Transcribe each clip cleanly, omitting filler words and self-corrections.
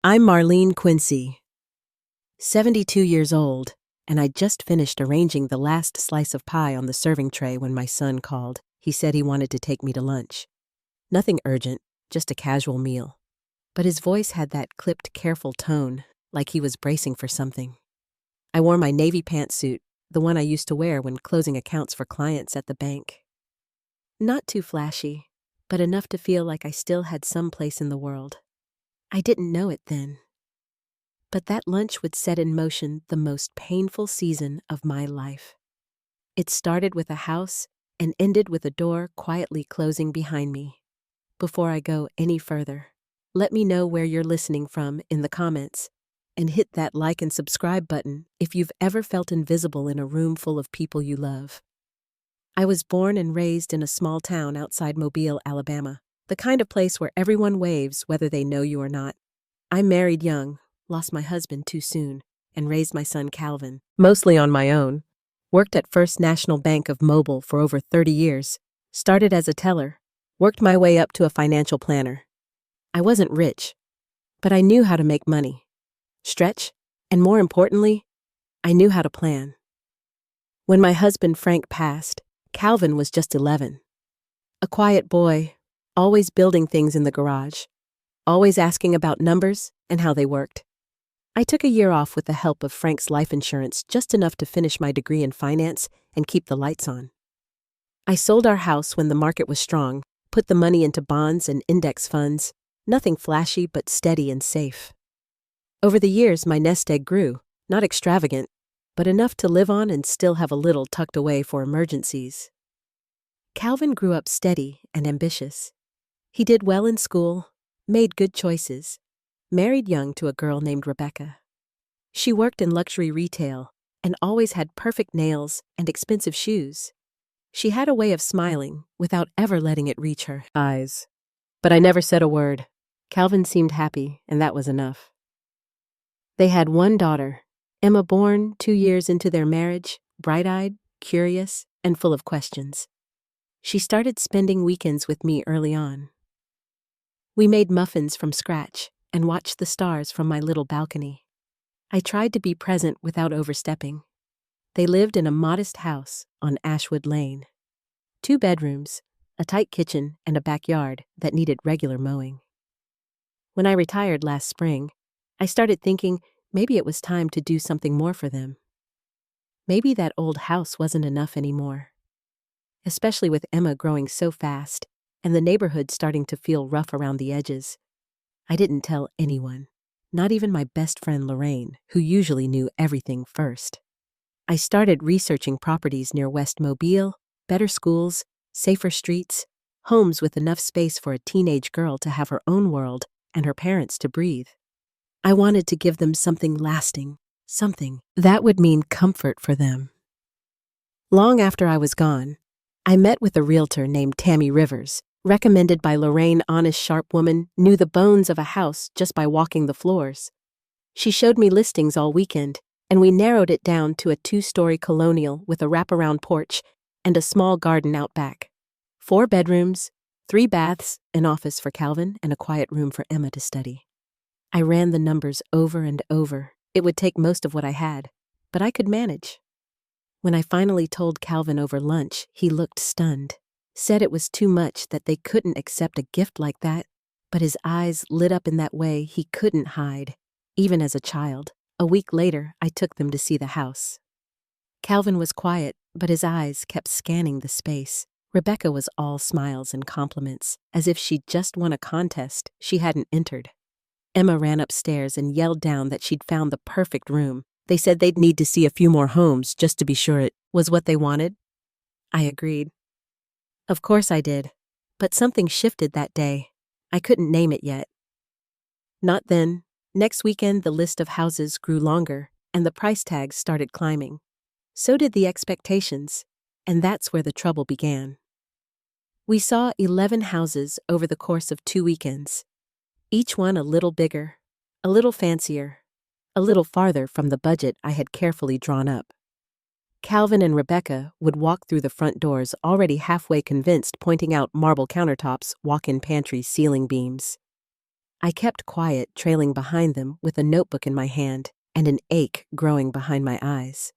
I'm Marlene Quincy, 72 years old, and I just finished arranging the last slice of pie on the serving tray when my son called. He said he wanted to take me to lunch. Nothing urgent, just a casual meal. But his voice had that clipped, careful tone, like he was bracing for something. I wore my navy pantsuit, the one I used to wear when closing accounts for clients at the bank. Not too flashy, but enough to feel like I still had some place in the world. I didn't know it then. But that lunch would set in motion the most painful season of my life. It started with a house and ended with a door quietly closing behind me. Before I go any further, let me know where you're listening from in the comments, and hit that like and subscribe button if you've ever felt invisible in a room full of people you love. I was born and raised in a small town outside Mobile, Alabama, the kind of place where everyone waves whether they know you or not. I married young, lost my husband too soon, and raised my son Calvin, mostly on my own. Worked at First National Bank of Mobile for over 30 years, started as a teller, worked my way up to a financial planner. I wasn't rich, but I knew how to make money, stretch, and more importantly, I knew how to plan. When my husband Frank passed, Calvin was just 11. A quiet boy, always building things in the garage, always asking about numbers and how they worked. I took a year off with the help of Frank's life insurance, just enough to finish my degree in finance and keep the lights on. I sold our house when the market was strong, put the money into bonds and index funds, nothing flashy but steady and safe. Over the years, my nest egg grew, not extravagant, but enough to live on and still have a little tucked away for emergencies. Calvin grew up steady and ambitious. He did well in school, made good choices, married young to a girl named Rebecca. She worked in luxury retail and always had perfect nails and expensive shoes. She had a way of smiling without ever letting it reach her eyes. But I never said a word. Calvin seemed happy, and that was enough. They had one daughter, Emma, born 2 years into their marriage, bright-eyed, curious, and full of questions. She started spending weekends with me early on. We made muffins from scratch and watched the stars from my little balcony. I tried to be present without overstepping. They lived in a modest house on Ashwood Lane. 2 bedrooms, a tight kitchen, and a backyard that needed regular mowing. When I retired last spring, I started thinking maybe it was time to do something more for them. Maybe that old house wasn't enough anymore. Especially with Emma growing so fast and the neighborhood starting to feel rough around the edges. I didn't tell anyone, not even my best friend Lorraine, who usually knew everything first. I started researching properties near West Mobile, better schools, safer streets, homes with enough space for a teenage girl to have her own world and her parents to breathe. I wanted to give them something lasting, something that would mean comfort for them. Long after I was gone, I met with a realtor named Tammy Rivers, recommended by Lorraine. Honest, sharp woman, knew the bones of a house just by walking the floors. She showed me listings all weekend, and we narrowed it down to a 2-story colonial with a wraparound porch and a small garden out back. 4 bedrooms, 3 baths, an office for Calvin, and a quiet room for Emma to study. I ran the numbers over and over. It would take most of what I had, but I could manage. When I finally told Calvin over lunch, he looked stunned. Said it was too much, that they couldn't accept a gift like that, but his eyes lit up in that way he couldn't hide, even as a child. A week later, I took them to see the house. Calvin was quiet, but his eyes kept scanning the space. Rebecca was all smiles and compliments, as if she'd just won a contest she hadn't entered. Emma ran upstairs and yelled down that she'd found the perfect room. They said they'd need to see a few more homes just to be sure it was what they wanted. I agreed. Of course I did, but something shifted that day. I couldn't name it yet. Not then. Next weekend, the list of houses grew longer, and the price tags started climbing. So did the expectations, and that's where the trouble began. We saw 11 houses over the course of 2 weekends, each one a little bigger, a little fancier, a little farther from the budget I had carefully drawn up. Calvin and Rebecca would walk through the front doors already halfway convinced, pointing out marble countertops, walk-in pantries, ceiling beams. I kept quiet, trailing behind them with a notebook in my hand and an ache growing behind my eyes.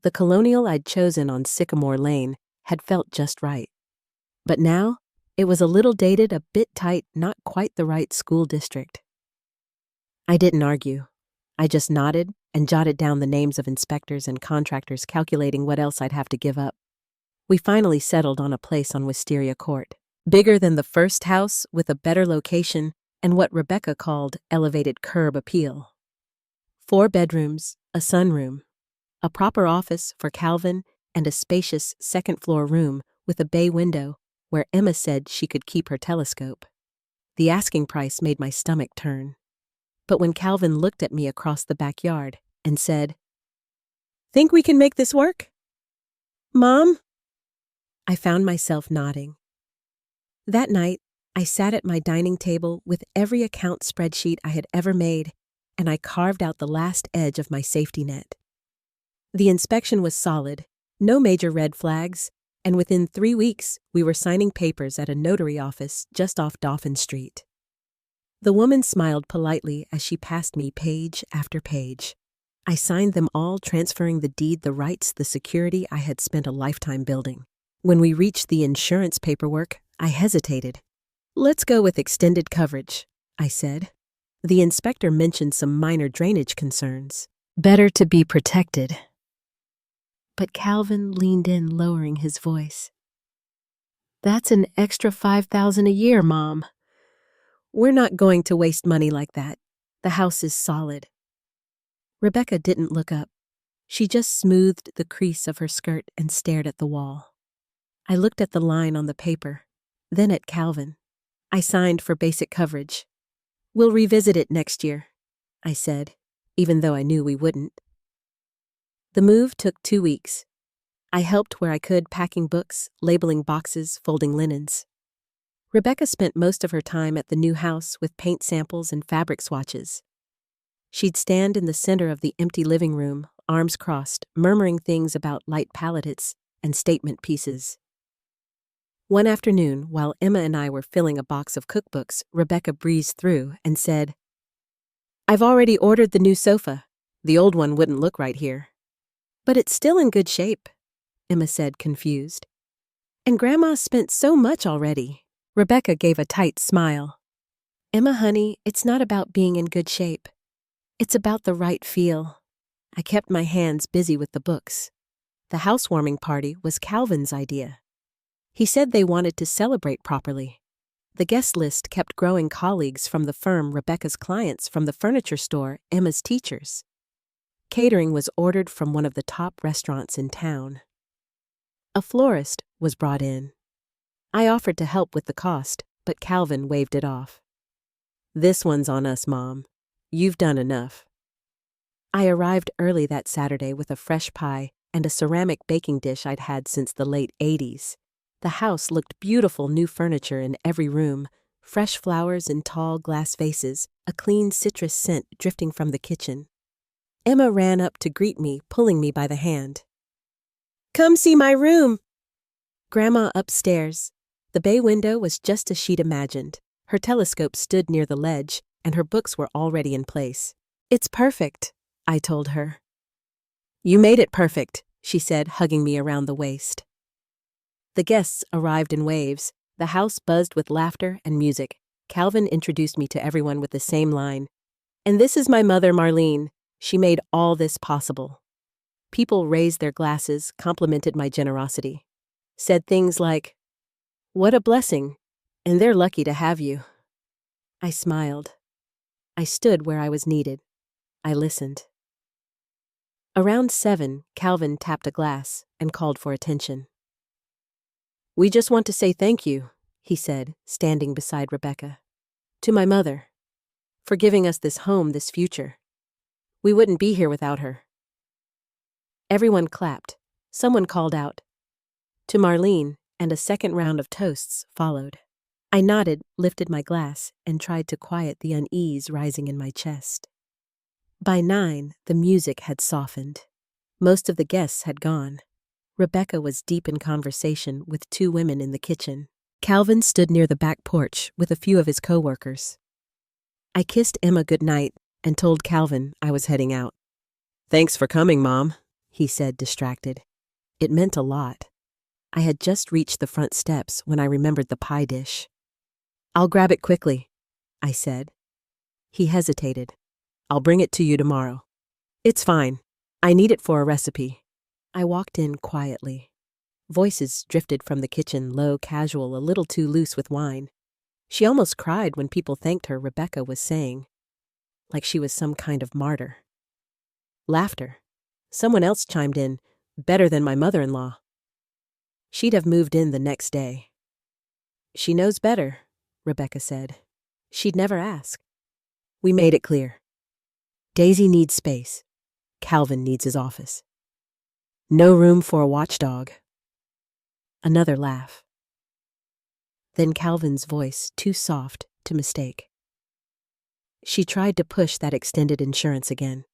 The colonial I'd chosen on Sycamore Lane had felt just right. But now, it was a little dated, a bit tight, not quite the right school district. I didn't argue. I just nodded and jotted down the names of inspectors and contractors, calculating what else I'd have to give up. We finally settled on a place on Wisteria Court, bigger than the first house with a better location and what Rebecca called elevated curb appeal. 4 bedrooms, a sunroom, a proper office for Calvin, and a spacious second-floor room with a bay window where Emma said she could keep her telescope. The asking price made my stomach turn. But when Calvin looked at me across the backyard and said, "Think we can make this work, Mom?" I found myself nodding. That night, I sat at my dining table with every account spreadsheet I had ever made, and I carved out the last edge of my safety net. The inspection was solid, no major red flags, and within 3 weeks, we were signing papers at a notary office just off Dauphin Street. The woman smiled politely as she passed me page after page. I signed them all, transferring the deed, the rights, the security I had spent a lifetime building. When we reached the insurance paperwork, I hesitated. "Let's go with extended coverage," I said. The inspector mentioned some minor drainage concerns. Better to be protected. But Calvin leaned in, lowering his voice. "That's an extra $5,000 a year, Mom. We're not going to waste money like that. The house is solid." Rebecca didn't look up. She just smoothed the crease of her skirt and stared at the wall. I looked at the line on the paper, then at Calvin. I signed for basic coverage. "We'll revisit it next year," I said, even though I knew we wouldn't. The move took 2 weeks. I helped where I could, packing books, labeling boxes, folding linens. Rebecca spent most of her time at the new house with paint samples and fabric swatches. She'd stand in the center of the empty living room, arms crossed, murmuring things about light palettes and statement pieces. One afternoon, while Emma and I were filling a box of cookbooks, Rebecca breezed through and said, "I've already ordered the new sofa. The old one wouldn't look right here." "But it's still in good shape," Emma said, confused. "And Grandma spent so much already." Rebecca gave a tight smile. "Emma, honey, it's not about being in good shape. It's about the right feel." I kept my hands busy with the books. The housewarming party was Calvin's idea. He said they wanted to celebrate properly. The guest list kept growing, colleagues from the firm, Rebecca's clients from the furniture store, Emma's teachers. Catering was ordered from one of the top restaurants in town. A florist was brought in. I offered to help with the cost, but Calvin waved it off. "This one's on us, Mom. You've done enough." I arrived early that Saturday with a fresh pie and a ceramic baking dish I'd had since the late 80s. The house looked beautiful, new furniture in every room, fresh flowers in tall glass vases, a clean citrus scent drifting from the kitchen. Emma ran up to greet me, pulling me by the hand. "Come see my room." Grandma upstairs. The bay window was just as she'd imagined. Her telescope stood near the ledge, and her books were already in place. "It's perfect," I told her. "You made it perfect," she said, hugging me around the waist. The guests arrived in waves. The house buzzed with laughter and music. Calvin introduced me to everyone with the same line. "And this is my mother, Marlene. She made all this possible." People raised their glasses, complimented my generosity, said things like, "What a blessing, and they're lucky to have you." I smiled. I stood where I was needed. I listened. Around 7, Calvin tapped a glass and called for attention. "We just want to say thank you," he said, standing beside Rebecca, "to my mother, for giving us this home, this future. We wouldn't be here without her." Everyone clapped. Someone called out, "To Marlene," and a second round of toasts followed. I nodded, lifted my glass, and tried to quiet the unease rising in my chest. By 9, the music had softened. Most of the guests had gone. Rebecca was deep in conversation with 2 women in the kitchen. Calvin stood near the back porch with a few of his co-workers. I kissed Emma goodnight and told Calvin I was heading out. "Thanks for coming, Mom," he said, distracted. It meant a lot. I had just reached the front steps when I remembered the pie dish. "I'll grab it quickly," I said. He hesitated. "I'll bring it to you tomorrow." "It's fine. I need it for a recipe." I walked in quietly. Voices drifted from the kitchen, low, casual, a little too loose with wine. She almost cried when people thanked her, Rebecca was saying, like she was some kind of martyr. Laughter. Someone else chimed in, "Better than my mother-in-law." She'd have moved in the next day. "She knows better," Rebecca said. She'd never ask. We made it clear. Daisy needs space. Calvin needs his office. No room for a watchdog. Another laugh. Then Calvin's voice, too soft to mistake. She tried to push that extended insurance again.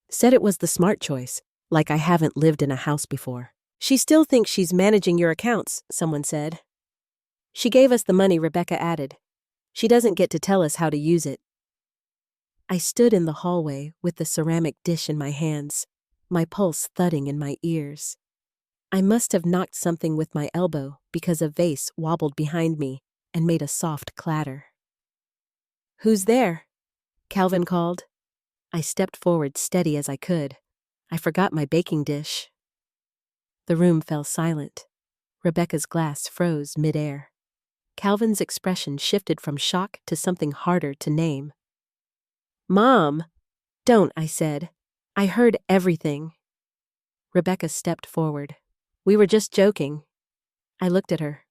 Said it was the smart choice, like I haven't lived in a house before. "She still thinks she's managing your accounts," someone said. "She gave us the money," Rebecca added. "She doesn't get to tell us how to use it." I stood in the hallway with the ceramic dish in my hands, my pulse thudding in my ears. I must have knocked something with my elbow because a vase wobbled behind me and made a soft clatter. "Who's there?" Calvin called. I stepped forward, steady as I could. I forgot my baking dish. The room fell silent. Rebecca's glass froze midair. Calvin's expression shifted from shock to something harder to name. "Mom!" "Don't," I said. "I heard everything." Rebecca stepped forward. "We were just joking." I looked at her.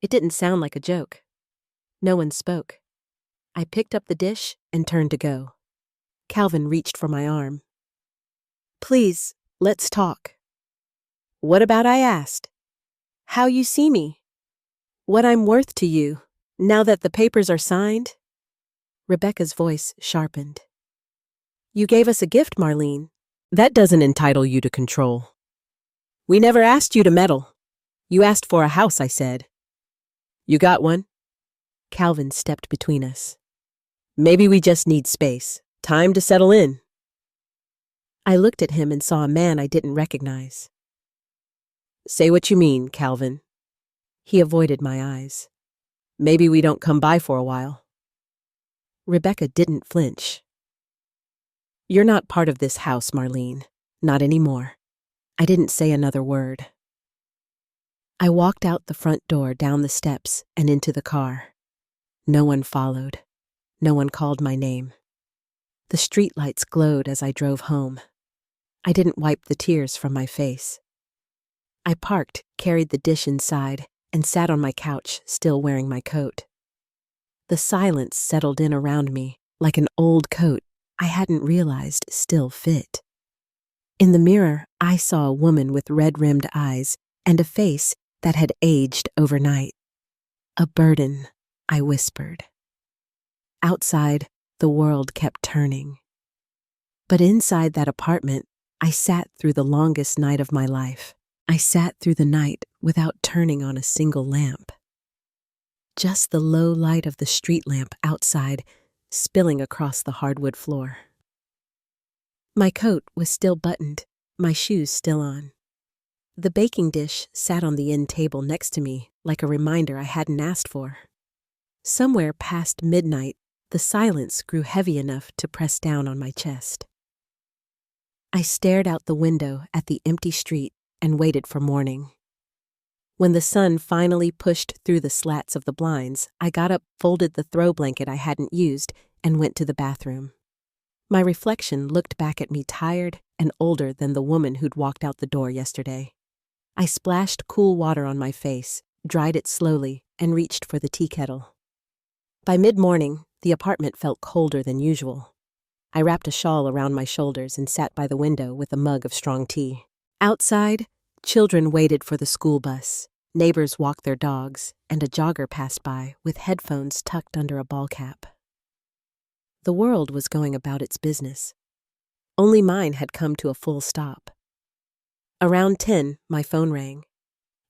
It didn't sound like a joke. No one spoke. I picked up the dish and turned to go. Calvin reached for my arm. "Please, let's talk." "What about?" I asked. "How you see me. What I'm worth to you, now that the papers are signed." Rebecca's voice sharpened. "You gave us a gift, Marlene. That doesn't entitle you to control." "We never asked you to meddle. You asked for a house," I said. "You got one?" Calvin stepped between us. "Maybe we just need space. Time to settle in." I looked at him and saw a man I didn't recognize. "Say what you mean, Calvin." He avoided my eyes. "Maybe we don't come by for a while." Rebecca didn't flinch. "You're not part of this house, Marlene. Not anymore." I didn't say another word. I walked out the front door, down the steps, and into the car. No one followed. No one called my name. The streetlights glowed as I drove home. I didn't wipe the tears from my face. I parked, carried the dish inside, and sat on my couch, still wearing my coat. The silence settled in around me, like an old coat I hadn't realized still fit. In the mirror, I saw a woman with red-rimmed eyes and a face that had aged overnight. "A burden," I whispered. Outside, the world kept turning. But inside that apartment, I sat through the longest night of my life. I sat through the night without turning on a single lamp. Just the low light of the street lamp outside spilling across the hardwood floor. My coat was still buttoned, my shoes still on. The baking dish sat on the end table next to me like a reminder I hadn't asked for. Somewhere past midnight, the silence grew heavy enough to press down on my chest. I stared out the window at the empty street and waited for morning. When the sun finally pushed through the slats of the blinds, I got up, folded the throw blanket I hadn't used, and went to the bathroom. My reflection looked back at me tired and older than the woman who'd walked out the door yesterday. I splashed cool water on my face, dried it slowly, and reached for the tea kettle. By mid-morning, the apartment felt colder than usual. I wrapped a shawl around my shoulders and sat by the window with a mug of strong tea. Outside, children waited for the school bus, neighbors walked their dogs, and a jogger passed by with headphones tucked under a ball cap. The world was going about its business. Only mine had come to a full stop. Around 10, my phone rang.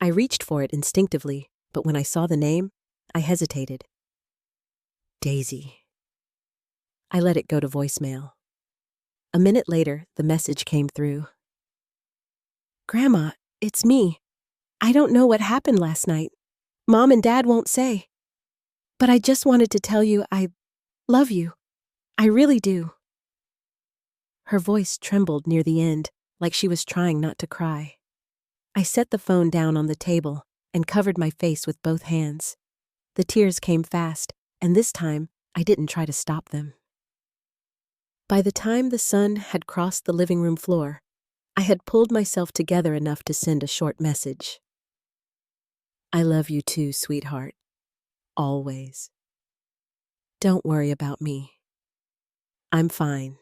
I reached for it instinctively, but when I saw the name, I hesitated. Daisy. I let it go to voicemail. A minute later, the message came through. Grandma, it's me. I don't know what happened last night. Mom and Dad won't say. But I just wanted to tell you I love you. I really do. Her voice trembled near the end, like she was trying not to cry. I set the phone down on the table and covered my face with both hands. The tears came fast, and this time I didn't try to stop them. By the time the sun had crossed the living room floor, I had pulled myself together enough to send a short message. I love you too, sweetheart. Always. Don't worry about me. I'm fine.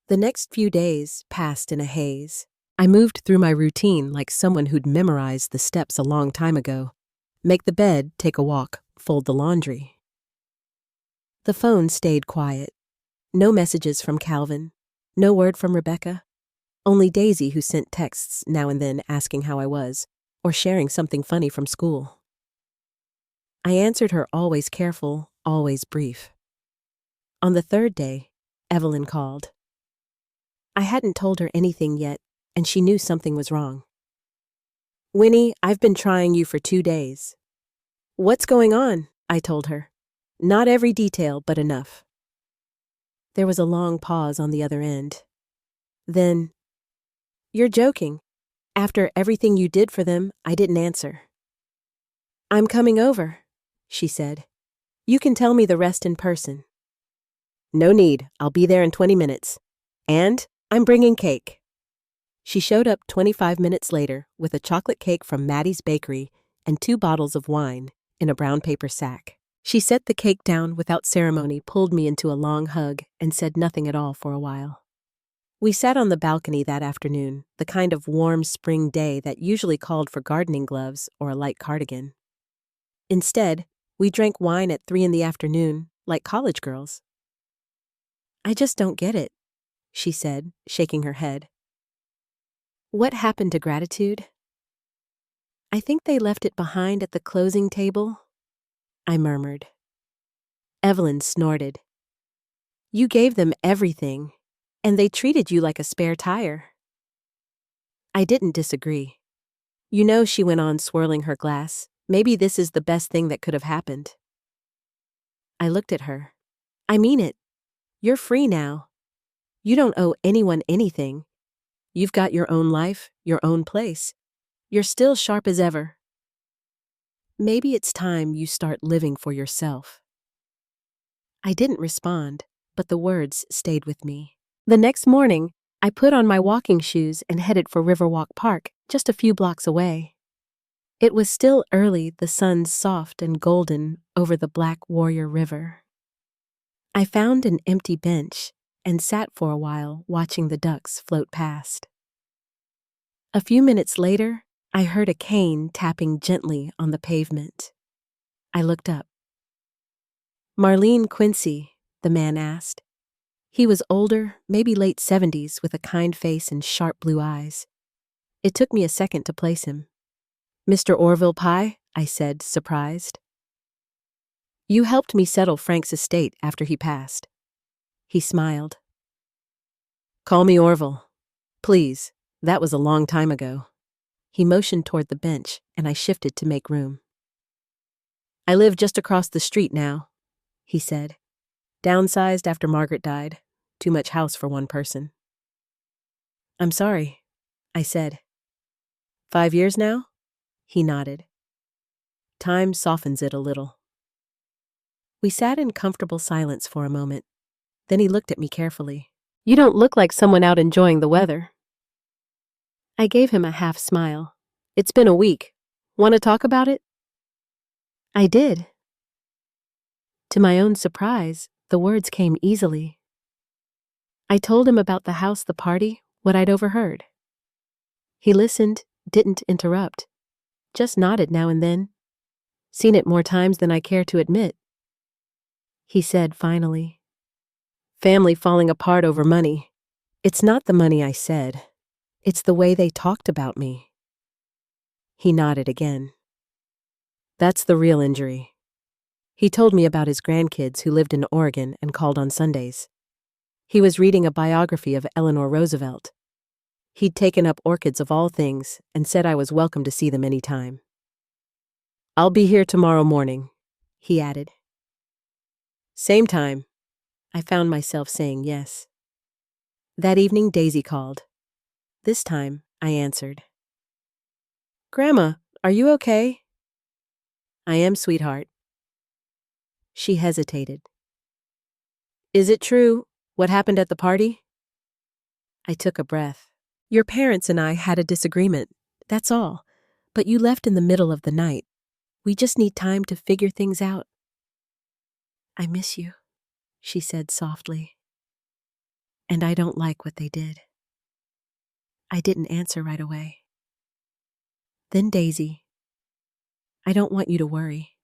The next few days passed in a haze. I moved through my routine like someone who'd memorized the steps a long time ago. Make the bed, take a walk, fold the laundry. The phone stayed quiet. No messages from Calvin. No word from Rebecca. Only Daisy, who sent texts now and then asking how I was, or sharing something funny from school. I answered her always careful, always brief. On the third day, Evelyn called. I hadn't told her anything yet, and she knew something was wrong. Winnie, I've been trying you for 2 days. What's going on? I told her. Not every detail, but enough. There was a long pause on the other end. Then, you're joking. After everything you did for them, I didn't answer. I'm coming over, she said. You can tell me the rest in person. No need, I'll be there in 20 minutes. And I'm bringing cake. She showed up 25 minutes later with a chocolate cake from Maddie's Bakery and 2 bottles of wine in a brown paper sack. She set the cake down without ceremony, pulled me into a long hug, and said nothing at all for a while. We sat on the balcony that afternoon, the kind of warm spring day that usually called for gardening gloves or a light cardigan. Instead, we drank wine at 3 p.m, like college girls. I just don't get it, she said, shaking her head. What happened to gratitude? I think they left it behind at the closing table, I murmured. Evelyn snorted. You gave them everything, and they treated you like a spare tire. I didn't disagree. You know, she went on, swirling her glass, maybe this is the best thing that could have happened. I looked at her. I mean it. You're free now. You don't owe anyone anything. You've got your own life, your own place. You're still sharp as ever. Maybe it's time you start living for yourself. I didn't respond, but the words stayed with me. The next morning, I put on my walking shoes and headed for Riverwalk Park, just a few blocks away. It was still early, the sun soft and golden over the Black Warrior River. I found an empty bench and sat for a while watching the ducks float past. A few minutes later, I heard a cane tapping gently on the pavement. I looked up. Marlene Quincy, the man asked. He was older, maybe late 70s, with a kind face and sharp blue eyes. It took me a second to place him. Mr. Orville Pye, I said, surprised. You helped me settle Frank's estate after he passed. He smiled. Call me Orville. Please, that was a long time ago. He motioned toward the bench, and I shifted to make room. I live just across the street now, he said. Downsized after Margaret died. Too much house for one person. I'm sorry, I said. 5 years now? He nodded. Time softens it a little. We sat in comfortable silence for a moment. Then he looked at me carefully. You don't look like someone out enjoying the weather. I gave him a half smile. It's been a week. Want to talk about it? I did. To my own surprise, the words came easily. I told him about the house, the party, what I'd overheard. He listened, didn't interrupt, just nodded now and then. Seen it more times than I care to admit. He said finally, family falling apart over money. It's not the money, I said. It's the way they talked about me. He nodded again. That's the real injury. He told me about his grandkids who lived in Oregon and called on Sundays. He was reading a biography of Eleanor Roosevelt. He'd taken up orchids of all things and said I was welcome to see them any time. "I'll be here tomorrow morning," he added. "Same time." I found myself saying yes. That evening, Daisy called. This time, I answered. "Grandma, are you okay?" "I am, sweetheart." She hesitated. "Is it true, what happened at the party?" I took a breath. "Your parents and I had a disagreement, that's all. But you left in the middle of the night. We just need time to figure things out." "I miss you," she said softly. "And I don't like what they did." I didn't answer right away. Then Daisy, "I don't want you to worry,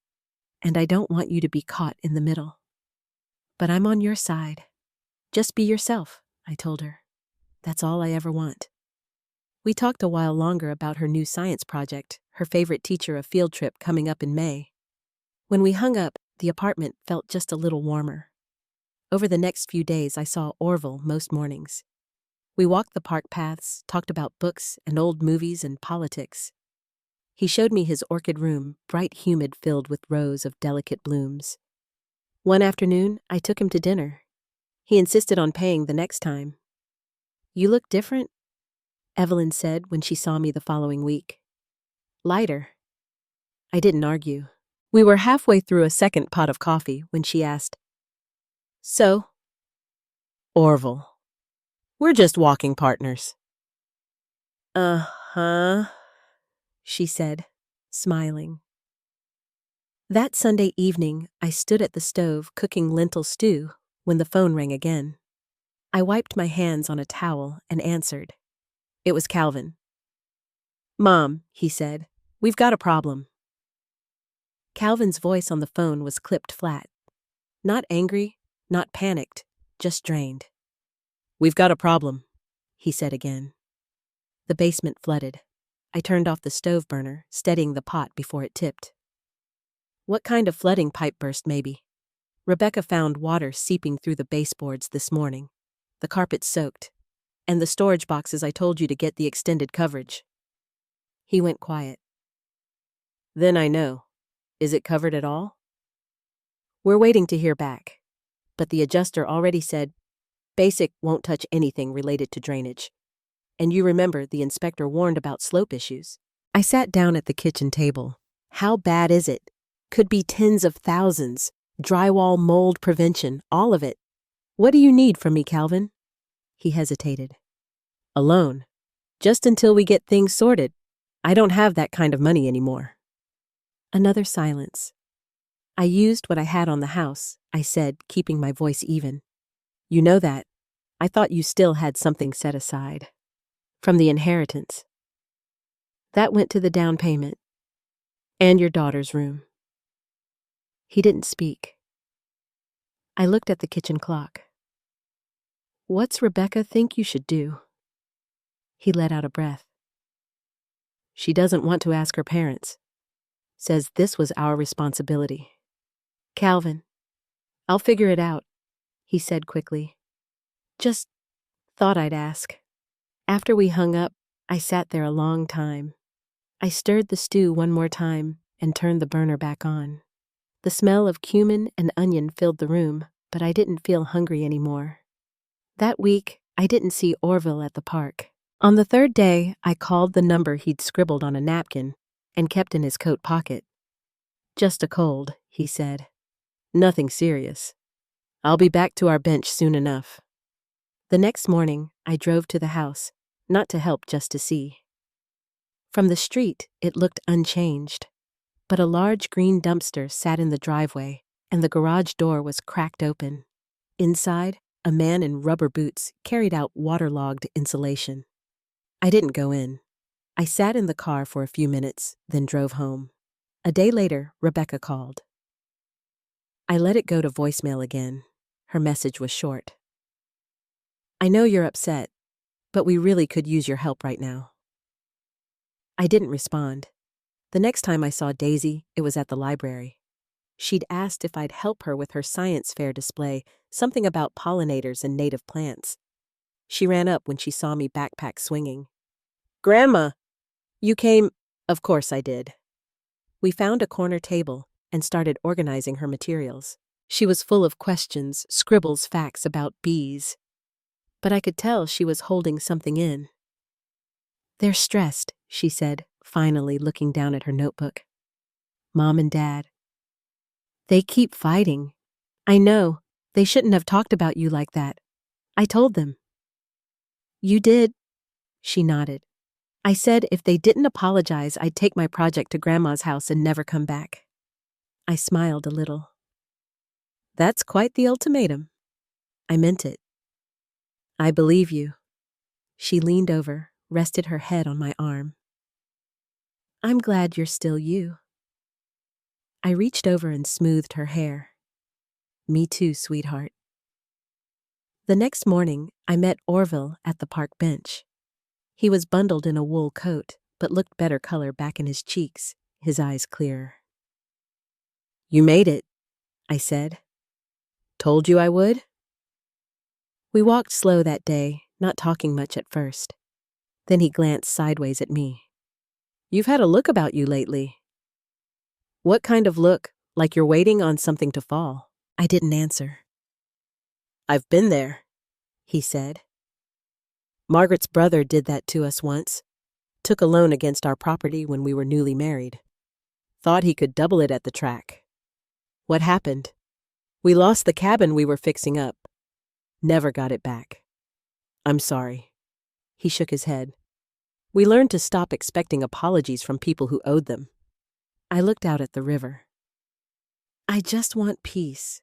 and I don't want you to be caught in the middle. But I'm on your side. Just be yourself," I told her. "That's all I ever want." We talked a while longer about her new science project, her favorite teacher, a field trip coming up in May. When we hung up, the apartment felt just a little warmer. Over the next few days, I saw Orville most mornings. We walked the park paths, talked about books and old movies and politics. He showed me his orchid room, bright humid, filled with rows of delicate blooms. One afternoon, I took him to dinner. He insisted on paying the next time. "You look different," Evelyn said when she saw me the following week. "Lighter." I didn't argue. We were halfway through a second pot of coffee when she asked, "So, Orville, we're just walking partners." "Uh-huh," she said, smiling. That Sunday evening, I stood at the stove cooking lentil stew when the phone rang again. I wiped my hands on a towel and answered. It was Calvin. "Mom," he said, "we've got a problem." Calvin's voice on the phone was clipped flat. Not angry, not panicked, just drained. "We've got a problem," he said again. The basement flooded. I turned off the stove burner, steadying the pot before it tipped. "What kind of flooding? Pipe burst, maybe." Rebecca found water seeping through the baseboards this morning. The carpet soaked. "And the storage boxes I told you to get the extended coverage." He went quiet. "Then I know. Is it covered at all?" "We're waiting to hear back. But the adjuster already said, Basic won't touch anything related to drainage. And you remember the inspector warned about slope issues." I sat down at the kitchen table. "How bad is it?" "Could be tens of thousands. Drywall, mold prevention, all of it." "What do you need from me, Calvin?" He hesitated. "A loan. Just until we get things sorted. I don't have that kind of money anymore." Another silence. "I used what I had on the house," I said, keeping my voice even. "You know that. I thought you still had something set aside. From the inheritance." "That went to the down payment. And your daughter's room." He didn't speak. I looked at the kitchen clock. "What's Rebecca think you should do?" He let out a breath. "She doesn't want to ask her parents. Says this was our responsibility." "Calvin, I'll figure it out," he said quickly. "Just thought I'd ask." After we hung up, I sat there a long time. I stirred the stew one more time and turned the burner back on. The smell of cumin and onion filled the room, but I didn't feel hungry anymore. That week, I didn't see Orville at the park. On the third day, I called the number he'd scribbled on a napkin and kept in his coat pocket. "Just a cold," he said. "Nothing serious. I'll be back to our bench soon enough." The next morning, I drove to the house, not to help, just to see. From the street, it looked unchanged, but a large green dumpster sat in the driveway, and the garage door was cracked open. Inside, a man in rubber boots carried out waterlogged insulation. I didn't go in. I sat in the car for a few minutes, then drove home. A day later, Rebecca called. I let it go to voicemail again. Her message was short. "I know you're upset, but we really could use your help right now." I didn't respond. The next time I saw Daisy, it was at the library. She'd asked if I'd help her with her science fair display, something about pollinators and native plants. She ran up when she saw me backpack swinging. "Grandma, you came—" Of course I did. We found a corner table and started organizing her materials. She was full of questions, scribbles, facts about bees. But I could tell she was holding something in. "They're stressed," she said, finally looking down at her notebook. "Mom and Dad. They keep fighting. I know, they shouldn't have talked about you like that. I told them." "You did?" She nodded. "I said if they didn't apologize, I'd take my project to Grandma's house and never come back." I smiled a little. "That's quite the ultimatum." I meant it. "I believe you." She leaned over, rested her head on my arm. "I'm glad you're still you." I reached over and smoothed her hair. "Me too, sweetheart." The next morning, I met Orville at the park bench. He was bundled in a wool coat, but looked better color back in his cheeks, his eyes clearer. "You made it," I said. "Told you I would?" We walked slow that day, not talking much at first. Then he glanced sideways at me. "You've had a look about you lately." "What kind of look? Like you're waiting on something to fall?" I didn't answer. "I've been there," he said. "Margaret's brother did that to us once. Took a loan against our property when we were newly married. Thought he could double it at the track. What happened? We lost the cabin we were fixing up. Never got it back. I'm sorry." He shook his head. "We learned to stop expecting apologies from people who owed them." I looked out at the river. "I just want peace."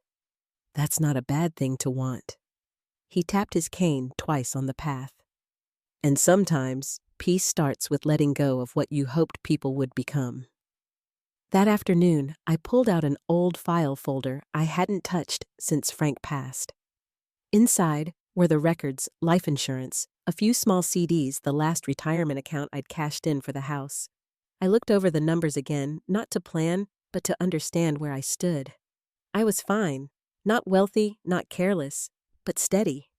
"That's not a bad thing to want." He tapped his cane twice on the path. "And sometimes, peace starts with letting go of what you hoped people would become." That afternoon, I pulled out an old file folder I hadn't touched since Frank passed. Inside were the records, life insurance, a few small CDs, the last retirement account I'd cashed in for the house. I looked over the numbers again, not to plan, but to understand where I stood. I was fine, not wealthy, not careless, but steady.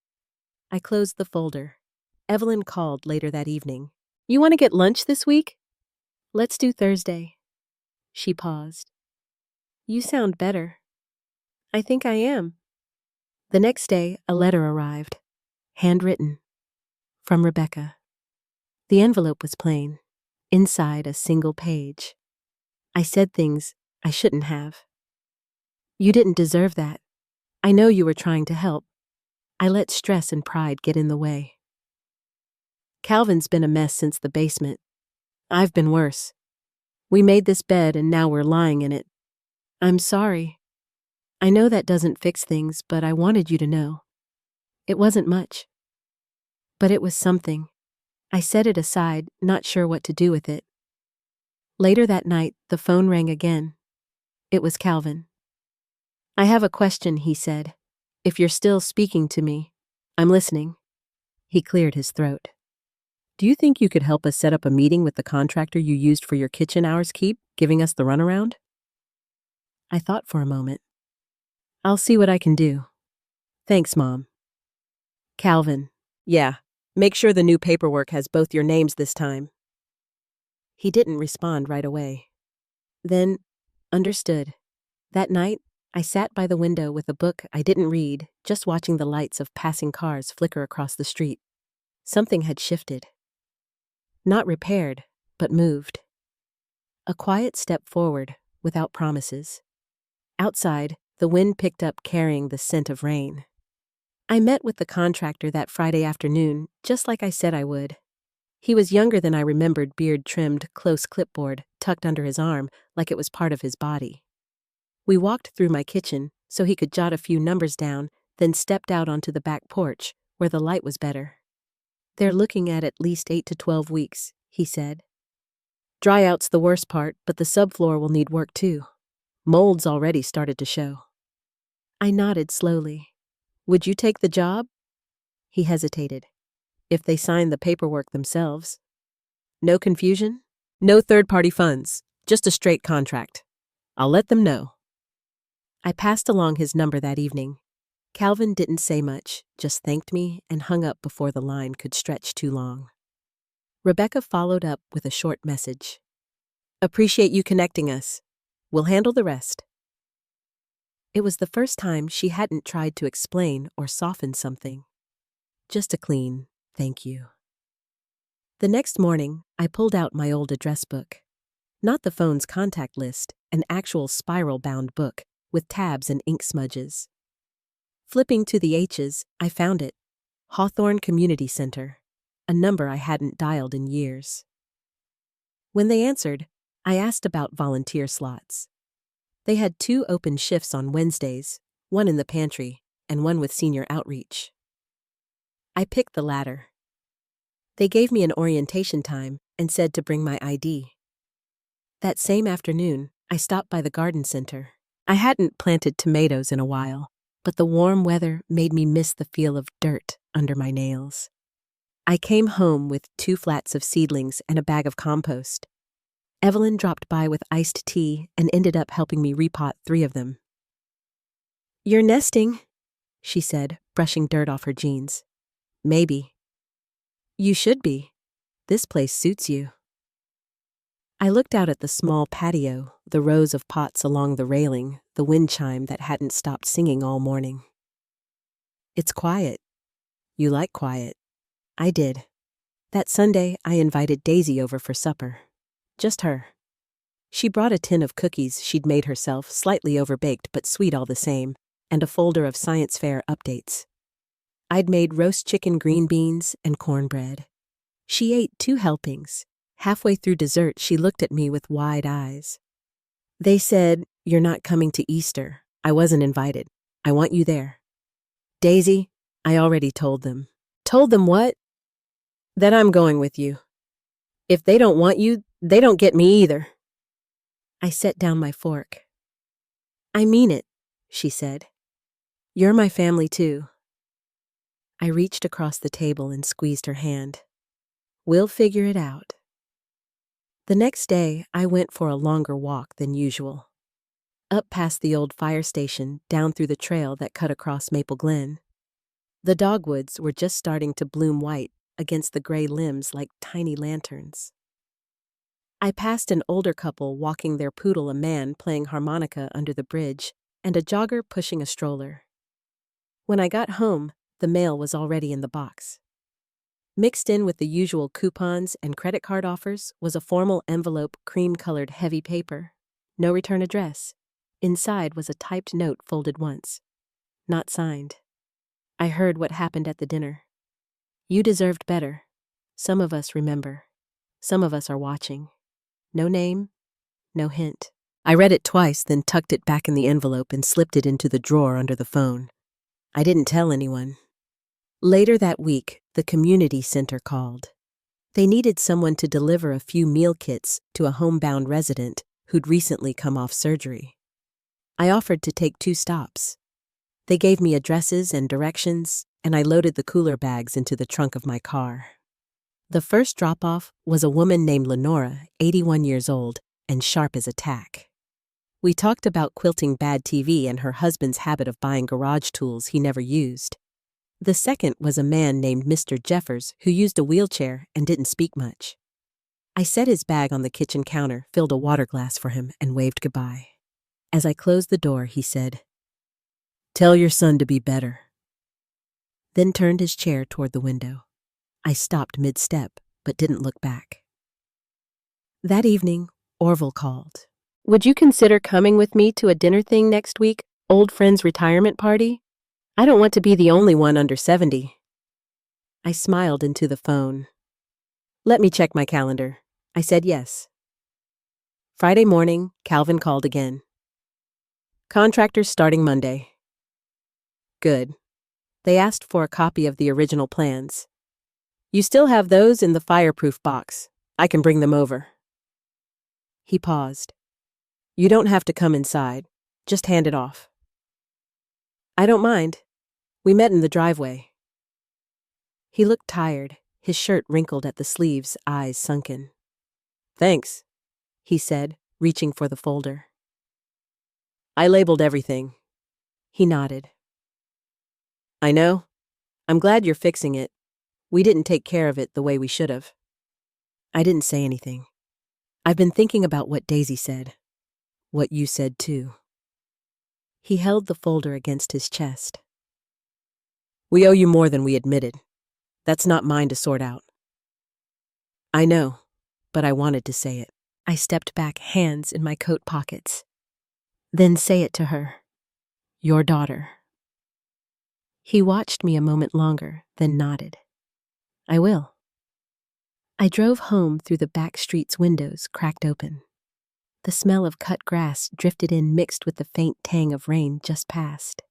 I closed the folder. Evelyn called later that evening. "You want to get lunch this week?" "Let's do Thursday." She paused. "You sound better." "I think I am." The next day, a letter arrived, handwritten, from Rebecca. The envelope was plain, inside a single page. I said things I shouldn't have. "You didn't deserve that. I know you were trying to help. I let stress and pride get in the way. Calvin's been a mess since the basement. I've been worse. We made this bed and now we're lying in it. I'm sorry. I know that doesn't fix things, but I wanted you to know. It wasn't much. But it was something." I set it aside, not sure what to do with it. Later that night, the phone rang again. It was Calvin. "I have a question," he said. "If you're still speaking to me, I'm listening." He cleared his throat. "Do you think you could help us set up a meeting with the contractor you used for your kitchen hours keep, giving us the runaround?" I thought for a moment. "I'll see what I can do. Thanks, Mom." "Calvin, yeah, make sure the new paperwork has both your names this time." He didn't respond right away. Then, understood. That night, I sat by the window with a book I didn't read, just watching the lights of passing cars flicker across the street. Something had shifted. Not repaired, but moved. A quiet step forward, without promises. Outside, the wind picked up carrying the scent of rain. I met with the contractor that Friday afternoon, just like I said I would. He was younger than I remembered, beard-trimmed, close clipboard, tucked under his arm like it was part of his body. We walked through my kitchen so he could jot a few numbers down, then stepped out onto the back porch, where the light was better. "They're looking at least 8 to 12 weeks, he said. "Dryout's the worst part, but the subfloor will need work too. Mold's already started to show." I nodded slowly. "Would you take the job?" He hesitated. "If they sign the paperwork themselves." "No confusion? No third-party funds, just a straight contract. I'll let them know." I passed along his number that evening. Calvin didn't say much, just thanked me and hung up before the line could stretch too long. Rebecca followed up with a short message. Appreciate you connecting us. We'll handle the rest. It was the first time she hadn't tried to explain or soften something. Just a clean, thank you. The next morning, I pulled out my old address book. Not the phone's contact list, an actual spiral-bound book with tabs and ink smudges. Flipping to the H's, I found it. Hawthorne Community Center, a number I hadn't dialed in years. When they answered, I asked about volunteer slots. They had 2 open shifts on Wednesdays, one in the pantry and one with senior outreach. I picked the latter. They gave me an orientation time and said to bring my ID. That same afternoon, I stopped by the garden center. I hadn't planted tomatoes in a while, but the warm weather made me miss the feel of dirt under my nails. I came home with 2 flats of seedlings and a bag of compost. Evelyn dropped by with iced tea and ended up helping me repot 3 of them. You're nesting, she said, brushing dirt off her jeans. Maybe. You should be. This place suits you. I looked out at the small patio, the rows of pots along the railing, the wind chime that hadn't stopped singing all morning. It's quiet. You like quiet. I did. That Sunday, I invited Daisy over for supper. Just her. She brought a tin of cookies she'd made herself, slightly overbaked but sweet all the same, and a folder of science fair updates. I'd made roast chicken, green beans, and cornbread. She ate 2 helpings. Halfway through dessert, she looked at me with wide eyes. They said, "You're not coming to Easter. I wasn't invited. I want you there." Daisy, I already told them. Told them what? That I'm going with you. If they don't want you, they don't get me either. I set down my fork. I mean it, she said. You're my family too. I reached across the table and squeezed her hand. We'll figure it out. The next day, I went for a longer walk than usual. Up past the old fire station, down through the trail that cut across Maple Glen. The dogwoods were just starting to bloom white against the gray limbs like tiny lanterns. I passed an older couple walking their poodle, a man playing harmonica under the bridge, and a jogger pushing a stroller. When I got home, the mail was already in the box. Mixed in with the usual coupons and credit card offers was a formal envelope, cream-colored heavy paper. No return address. Inside was a typed note folded once. Not signed. I heard what happened at the dinner. You deserved better. Some of us remember. Some of us are watching. No name, no hint. I read it twice, then tucked it back in the envelope and slipped it into the drawer under the phone. I didn't tell anyone. Later that week, the community center called. They needed someone to deliver a few meal kits to a homebound resident who'd recently come off surgery. I offered to take 2 stops. They gave me addresses and directions, and I loaded the cooler bags into the trunk of my car. The first drop-off was a woman named Lenora, 81 years old, and sharp as a tack. We talked about quilting bad TV and her husband's habit of buying garage tools he never used. The second was a man named Mr. Jeffers who used a wheelchair and didn't speak much. I set his bag on the kitchen counter, filled a water glass for him, and waved goodbye. As I closed the door, he said, "Tell your son to be better." Then turned his chair toward the window. I stopped mid-step, but didn't look back. That evening, Orville called. Would you consider coming with me to a dinner thing next week? Old friend's retirement party? I don't want to be the only one under 70. I smiled into the phone. Let me check my calendar. I said yes. Friday morning, Calvin called again. Contractors starting Monday. Good. They asked for a copy of the original plans. You still have those in the fireproof box. I can bring them over. He paused. You don't have to come inside. Just hand it off. I don't mind. We met in the driveway. He looked tired, his shirt wrinkled at the sleeves, eyes sunken. Thanks, he said, reaching for the folder. I labeled everything. He nodded. I know. I'm glad you're fixing it. We didn't take care of it the way we should have. I didn't say anything. I've been thinking about what Daisy said. What you said, too. He held the folder against his chest. We owe you more than we admitted. That's not mine to sort out. I know, but I wanted to say it. I stepped back, hands in my coat pockets. Then say it to her. Your daughter. He watched me a moment longer, then nodded. I will. I drove home through the back street's windows cracked open. The smell of cut grass drifted in mixed with the faint tang of rain just past.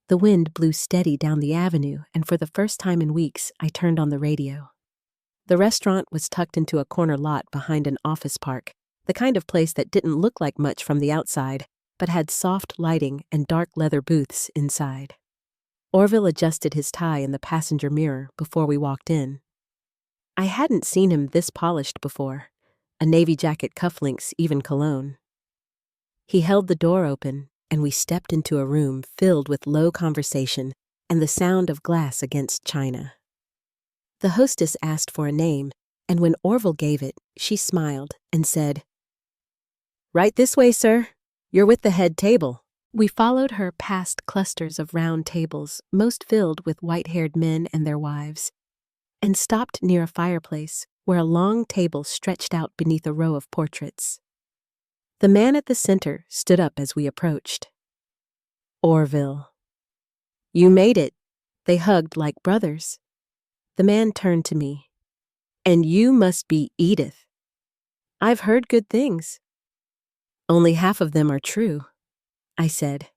The wind blew steady down the avenue, and for the first time in weeks, I turned on the radio. The restaurant was tucked into a corner lot behind an office park, the kind of place that didn't look like much from the outside, but had soft lighting and dark leather booths inside. Orville adjusted his tie in the passenger mirror before we walked in. I hadn't seen him this polished before, a navy jacket, cufflinks, even cologne. He held the door open, and we stepped into a room filled with low conversation and the sound of glass against china. The hostess asked for a name, and when Orville gave it, she smiled and said, Right this way, sir. You're with the head table. We followed her past clusters of round tables, most filled with white-haired men and their wives, and stopped near a fireplace where a long table stretched out beneath a row of portraits. The man at the center stood up as we approached. Orville. You made it. They hugged like brothers. The man turned to me. And you must be Edith. I've heard good things. Only half of them are true, I said.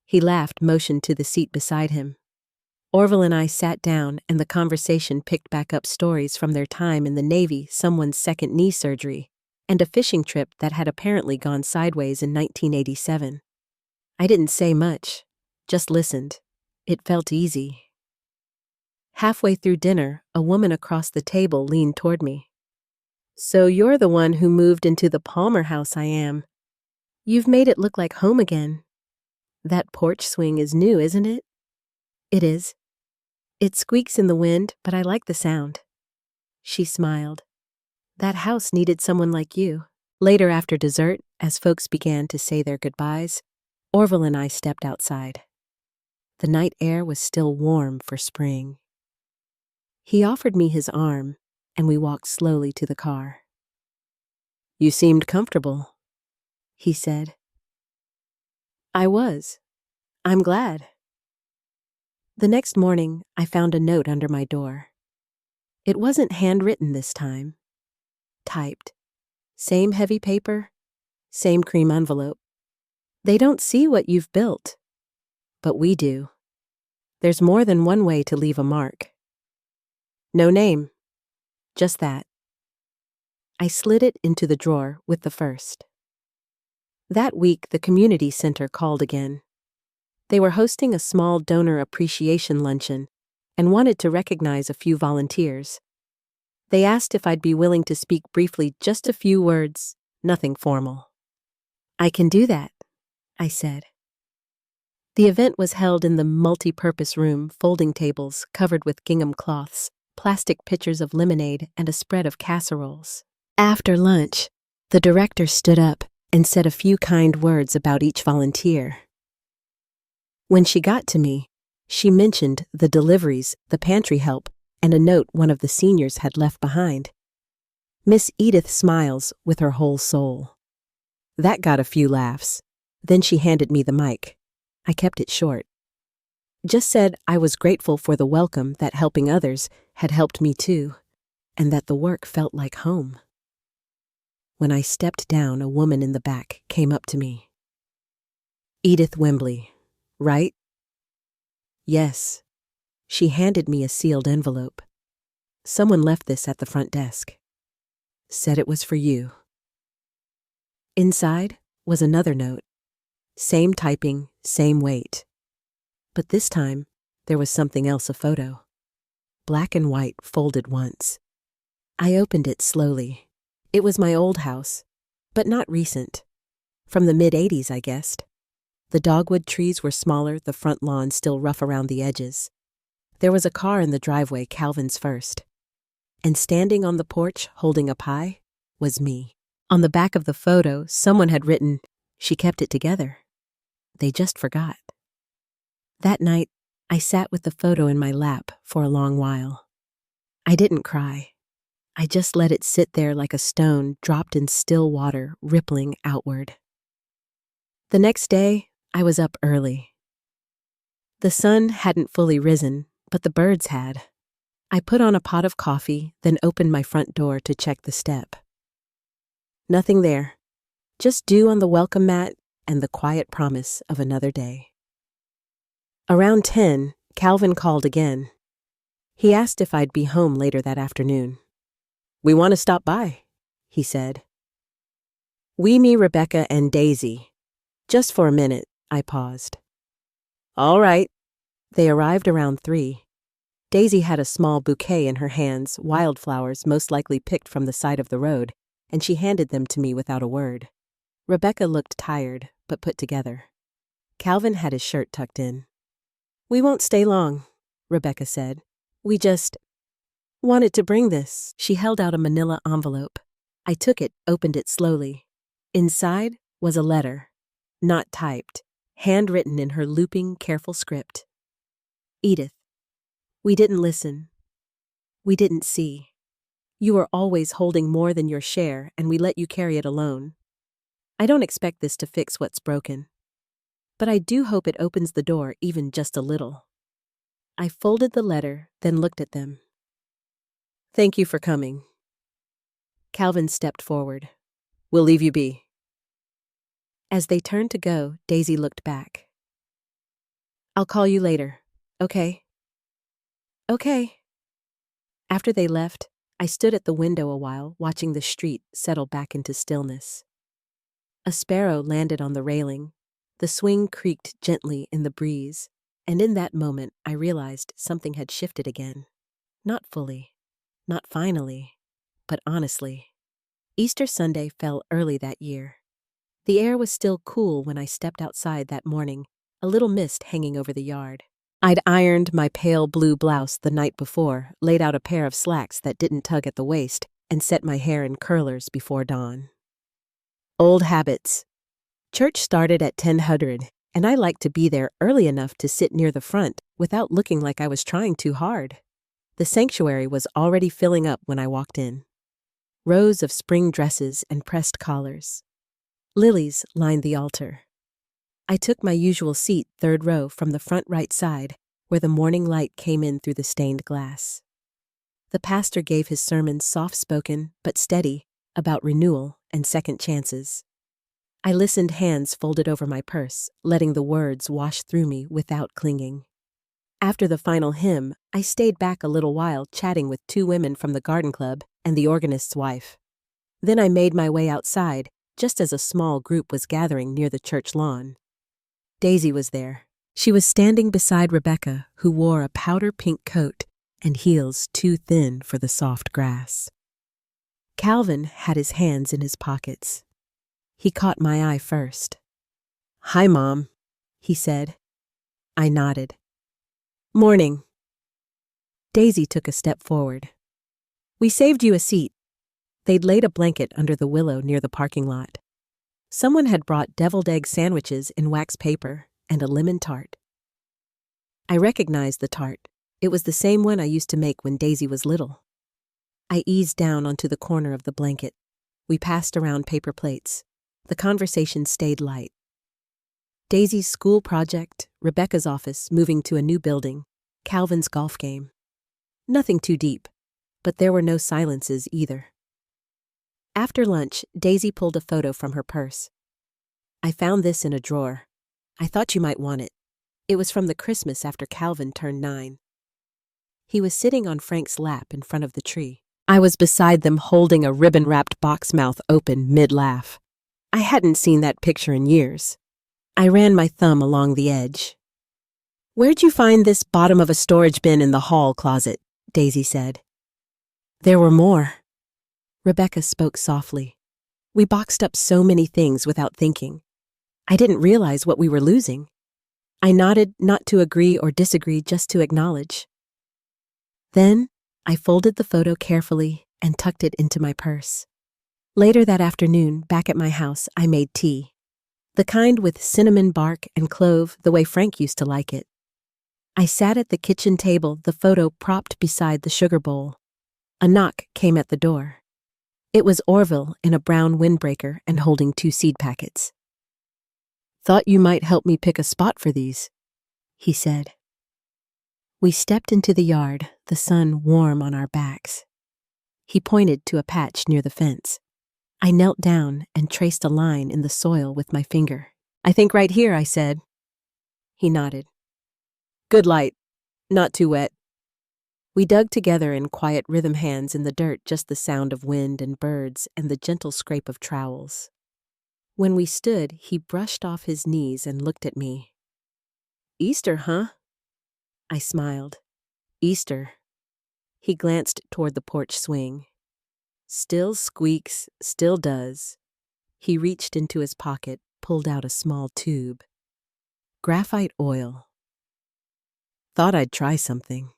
He laughed, motioned to the seat beside him. Orville and I sat down, and the conversation picked back up stories from their time in the Navy, someone's second knee surgery, and a fishing trip that had apparently gone sideways in 1987. I didn't say much, just listened. It felt easy. Halfway through dinner, a woman across the table leaned toward me. So you're the one who moved into the Palmer house. I am. You've made it look like home again. That porch swing is new, isn't it? It is. It squeaks in the wind, but I like the sound. She smiled. That house needed someone like you. Later after dessert, as folks began to say their goodbyes, Orville and I stepped outside. The night air was still warm for spring. He offered me his arm, and we walked slowly to the car. You seemed comfortable, he said. I was. I'm glad. The next morning, I found a note under my door. It wasn't handwritten this time. Typed. Same heavy paper, same cream envelope. They don't see what you've built, but we do. There's more than one way to leave a mark. No name, just that. I slid it into the drawer with the first. That week, the community center called again. They were hosting a small donor appreciation luncheon and wanted to recognize a few volunteers. They asked if I'd be willing to speak briefly, just a few words, nothing formal. I can do that, I said. The event was held in the multi-purpose room, folding tables covered with gingham cloths, plastic pitchers of lemonade, and a spread of casseroles. After lunch, the director stood up and said a few kind words about each volunteer. When she got to me, she mentioned the deliveries, the pantry help, and a note one of the seniors had left behind. Miss Edith smiles with her whole soul. That got a few laughs. Then she handed me the mic. I kept it short. Just said I was grateful for the welcome, that helping others had helped me too, and that the work felt like home. When I stepped down, a woman in the back came up to me. Edith Wembley, right? Yes. She handed me a sealed envelope. Someone left this at the front desk. Said it was for you. Inside was another note. Same typing, same weight. But this time, there was something else, a photo. Black and white, folded once. I opened it slowly. It was my old house, but not recent. From the mid-'80s, I guessed. The dogwood trees were smaller, the front lawn still rough around the edges. There was a car in the driveway, Calvin's first. And standing on the porch, holding a pie, was me. On the back of the photo, someone had written, "She kept it together. They just forgot." That night, I sat with the photo in my lap for a long while. I didn't cry. I just let it sit there like a stone dropped in still water, rippling outward. The next day, I was up early. The sun hadn't fully risen, but the birds had. I put on a pot of coffee, then opened my front door to check the step. Nothing there, just dew on the welcome mat and the quiet promise of another day. Around 10, Calvin called again. He asked if I'd be home later that afternoon. "We want to stop by," he said. "We, me, Rebecca, and Daisy." Just for a minute, I paused. "All right." They arrived around 3. Daisy had a small bouquet in her hands, wildflowers most likely picked from the side of the road, and she handed them to me without a word. Rebecca looked tired, but put together. Calvin had his shirt tucked in. "We won't stay long," Rebecca said. "We just wanted to bring this." She held out a manila envelope. I took it, opened it slowly. Inside was a letter, not typed, handwritten in her looping, careful script. "Edith, we didn't listen. We didn't see. You are always holding more than your share, and we let you carry it alone. I don't expect this to fix what's broken, but I do hope it opens the door even just a little." I folded the letter, then looked at them. "Thank you for coming." Calvin stepped forward. "We'll leave you be." As they turned to go, Daisy looked back. "I'll call you later, okay?" "Okay." After they left, I stood at the window a while, watching the street settle back into stillness. A sparrow landed on the railing. The swing creaked gently in the breeze, and in that moment I realized something had shifted again. Not fully, not finally, but honestly. Easter Sunday fell early that year. The air was still cool when I stepped outside that morning, a little mist hanging over the yard. I'd ironed my pale blue blouse the night before, laid out a pair of slacks that didn't tug at the waist, and set my hair in curlers before dawn. Old habits. Church started at 10:00, and I liked to be there early enough to sit near the front without looking like I was trying too hard. The sanctuary was already filling up when I walked in. Rows of spring dresses and pressed collars. Lilies lined the altar. I took my usual seat, 3rd row, from the front right side, where the morning light came in through the stained glass. The pastor gave his sermon soft-spoken but steady about renewal and second chances. I listened, hands folded over my purse, letting the words wash through me without clinging. After the final hymn, I stayed back a little while chatting with 2 women from the garden club and the organist's wife. Then I made my way outside, just as a small group was gathering near the church lawn. Daisy was there. She was standing beside Rebecca, who wore a powder pink coat and heels too thin for the soft grass. Calvin had his hands in his pockets. He caught my eye first. "Hi, Mom," he said. I nodded. "Morning." Daisy took a step forward. "We saved you a seat." They'd laid a blanket under the willow near the parking lot. Someone had brought deviled egg sandwiches in wax paper and a lemon tart. I recognized the tart. It was the same one I used to make when Daisy was little. I eased down onto the corner of the blanket. We passed around paper plates. The conversation stayed light. Daisy's school project, Rebecca's office moving to a new building, Calvin's golf game. Nothing too deep, but there were no silences either. After lunch, Daisy pulled a photo from her purse. "I found this in a drawer. I thought you might want it. It was from the Christmas after Calvin turned 9. He was sitting on Frank's lap in front of the tree. I was beside them holding a ribbon-wrapped box, mouth open mid-laugh. I hadn't seen that picture in years. I ran my thumb along the edge. "Where'd you find this?" "Bottom of a storage bin in the hall closet," Daisy said. "There were more." Rebecca spoke softly. We boxed up so many things without thinking. I didn't realize what we were losing. I nodded, not to agree or disagree, just to acknowledge. Then, I folded the photo carefully and tucked it into my purse. Later that afternoon, back at my house, I made tea. The kind with cinnamon bark and clove, the way Frank used to like it. I sat at the kitchen table, the photo propped beside the sugar bowl. A knock came at the door. It was Orville in a brown windbreaker and holding 2 seed packets. "Thought you might help me pick a spot for these," he said. We stepped into the yard, the sun warm on our backs. He pointed to a patch near the fence. I knelt down and traced a line in the soil with my finger. "I think right here," I said. He nodded. "Good light, not too wet." We dug together in quiet rhythm hands in the dirt, just the sound of wind and birds and the gentle scrape of trowels. When we stood, he brushed off his knees and looked at me. "Easter, huh?" I smiled. "Easter." He glanced toward the porch swing. "Still squeaks, still does." He reached into his pocket, pulled out a small tube. "Graphite oil. Thought I'd try something."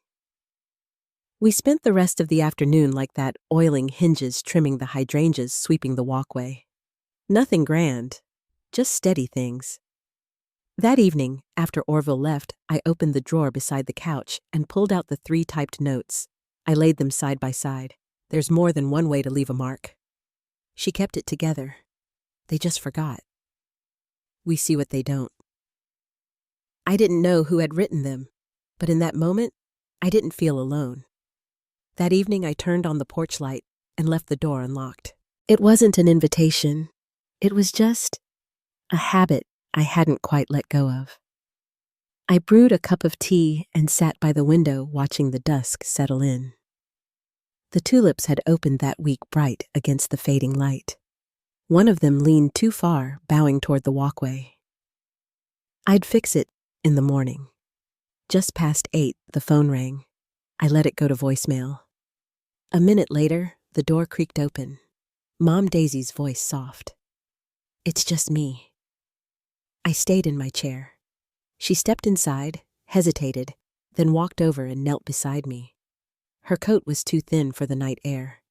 We spent the rest of the afternoon like that, oiling hinges, trimming the hydrangeas, sweeping the walkway. Nothing grand, just steady things. That evening, after Orville left, I opened the drawer beside the couch and pulled out the 3 typed notes. I laid them side by side. There's more than one way to leave a mark. She kept it together. They just forgot. We see what they don't. I didn't know who had written them, but in that moment, I didn't feel alone. That evening, I turned on the porch light and left the door unlocked. It wasn't an invitation. It was just a habit I hadn't quite let go of. I brewed a cup of tea and sat by the window watching the dusk settle in. The tulips had opened that week bright against the fading light. One of them leaned too far, bowing toward the walkway. I'd fix it in the morning. Just past 8, the phone rang. I let it go to voicemail. A minute later, the door creaked open. Mom Daisy's voice soft. "It's just me." I stayed in my chair. She stepped inside, hesitated, then walked over and knelt beside me. Her coat was too thin for the night air.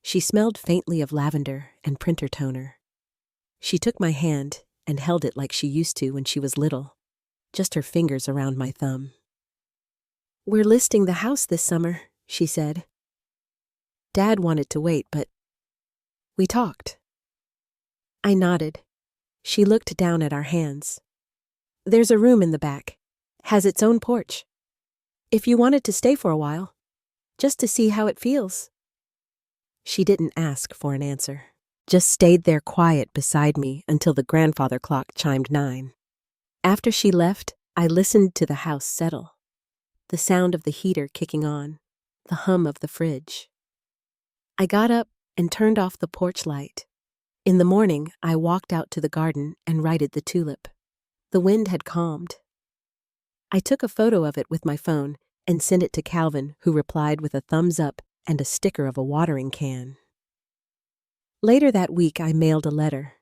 She smelled faintly of lavender and printer toner. She took my hand and held it like she used to when she was little, just her fingers around my thumb. "We're listing the house this summer," she said. Dad wanted to wait, but we talked. I nodded. She looked down at our hands. "There's a room in the back. Has its own porch. If you wanted to stay for a while, just to see how it feels." She didn't ask for an answer, just stayed there quiet beside me until the grandfather clock chimed 9. After she left, I listened to the house settle. The sound of the heater kicking on, the hum of the fridge. I got up and turned off the porch light. In the morning, I walked out to the garden and righted the tulip. The wind had calmed. I took a photo of it with my phone and sent it to Calvin, who replied with a thumbs up and a sticker of a watering can. Later that week, I mailed a letter.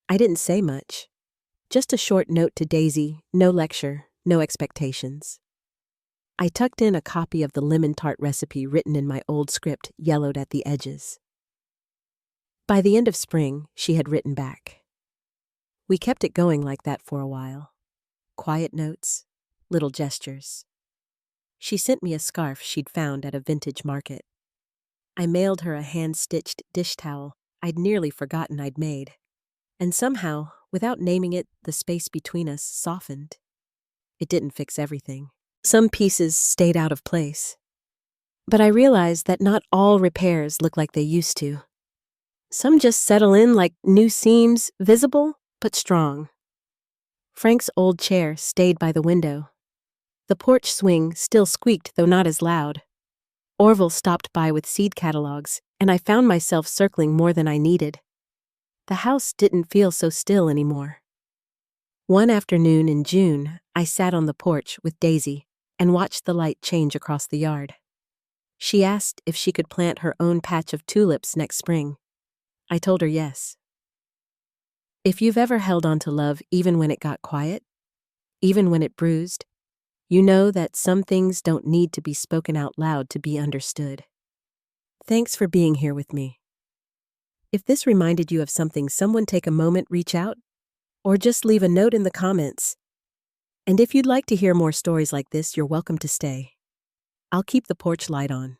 I didn't say much. Just a short note to Daisy, no lecture, no expectations. I tucked in a copy of the lemon tart recipe written in my old script, yellowed at the edges. By the end of spring, she had written back. We kept it going like that for a while. Quiet notes, little gestures. She sent me a scarf she'd found at a vintage market. I mailed her a hand-stitched dish towel I'd nearly forgotten I'd made. And somehow, without naming it, the space between us softened. It didn't fix everything. Some pieces stayed out of place. But I realized that not all repairs look like they used to. Some just settle in like new seams, visible but strong. Frank's old chair stayed by the window. The porch swing still squeaked, though not as loud. Orville stopped by with seed catalogs, and I found myself circling more than I needed. The house didn't feel so still anymore. One afternoon in June, I sat on the porch with Daisy and watched the light change across the yard. She asked if she could plant her own patch of tulips next spring. I told her yes. If you've ever held on to love even when it got quiet, even when it bruised, you know that some things don't need to be spoken out loud to be understood. Thanks for being here with me. If this reminded you of something, someone take a moment, reach out, or just leave a note in the comments. And if you'd like to hear more stories like this, you're welcome to stay. I'll keep the porch light on.